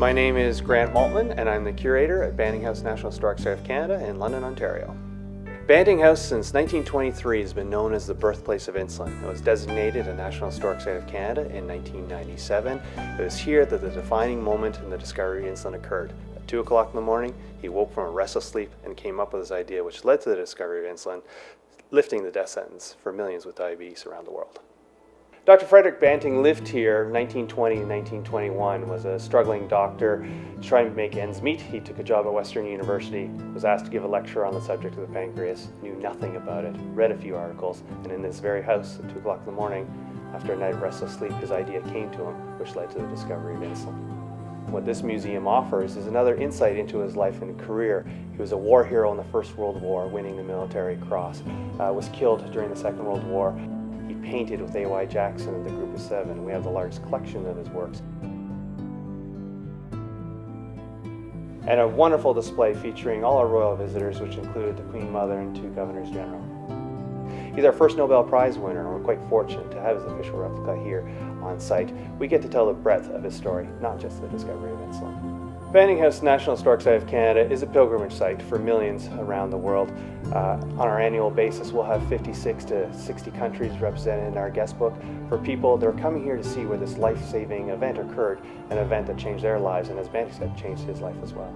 My name is Grant Maltman, and I'm the curator at Banting House National Historic Site of Canada in London, Ontario. Banting House since 1923 has been known as the birthplace of insulin. It was designated a National Historic Site of Canada in 1997. It was here that the defining moment in the discovery of insulin occurred. At 2 o'clock in the morning, he woke from a restless sleep and came up with his idea, which led to the discovery of insulin, lifting the death sentence for millions with diabetes around the world. Dr. Frederick Banting lived here 1920 and 1921, was a struggling doctor trying to make ends meet. He took a job at Western University, was asked to give a lecture on the subject of the pancreas, knew nothing about it, read a few articles, and in this very house at 2 o'clock in the morning, after a night of restless sleep, his idea came to him, which led to the discovery of insulin. What this museum offers is another insight into his life and career. He was a war hero in the First World War, winning the Military Cross, was killed during the Second World War. He painted with A.Y. Jackson and the Group of Seven. We have the largest collection of his works. And a wonderful display featuring all our royal visitors, which included the Queen Mother and 2 Governors General. He's our first Nobel Prize winner, and we're quite fortunate to have his official replica here on site. We get to tell the breadth of his story, not just the discovery of insulin. Banting House National Historic Site of Canada is a pilgrimage site for millions around the world. On our annual basis, we'll have 56 to 60 countries represented in our guest book for people that are coming here to see where this life-saving event occurred, an event that changed their lives, and as Banting said, changed his life as well.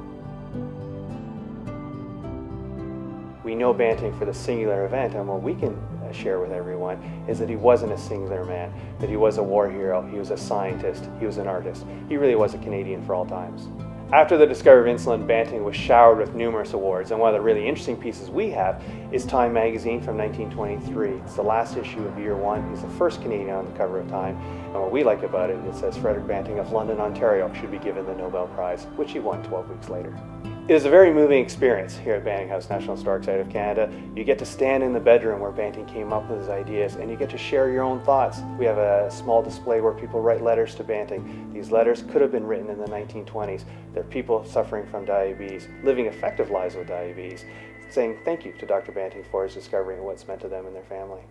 We know Banting for the singular event, and what we can share with everyone is that he wasn't a singular man, that he was a war hero, he was a scientist, he was an artist. He really was a Canadian for all times. After the discovery of insulin, Banting was showered with numerous awards, and one of the really interesting pieces we have is Time magazine from 1923. It's the last issue of year 1. He's the first Canadian on the cover of Time, and what we like about it says Frederick Banting of London, Ontario should be given the Nobel Prize, which he won 12 weeks later. It is a very moving experience here at Banting House National Historic Site of Canada. You get to stand in the bedroom where Banting came up with his ideas, and you get to share your own thoughts. We have a small display where people write letters to Banting. These letters could have been written in the 1920s. They're people suffering from diabetes, living effective lives with diabetes, saying thank you to Dr. Banting for his discovery and what it's meant to them and their family.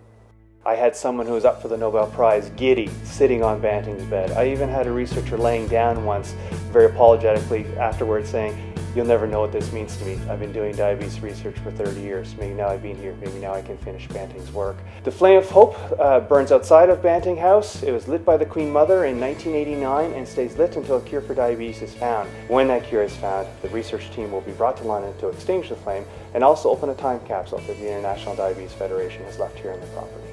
I had someone who was up for the Nobel Prize, giddy, sitting on Banting's bed. I even had a researcher laying down once, very apologetically afterwards, saying, "You'll never know what this means to me. I've been doing diabetes research for 30 years. Maybe now I've been here. Maybe now I can finish Banting's work." The Flame of Hope burns outside of Banting House. It was lit by the Queen Mother in 1989 and stays lit until a cure for diabetes is found. When that cure is found, the research team will be brought to London to extinguish the flame and also open a time capsule that the International Diabetes Federation has left here on the property.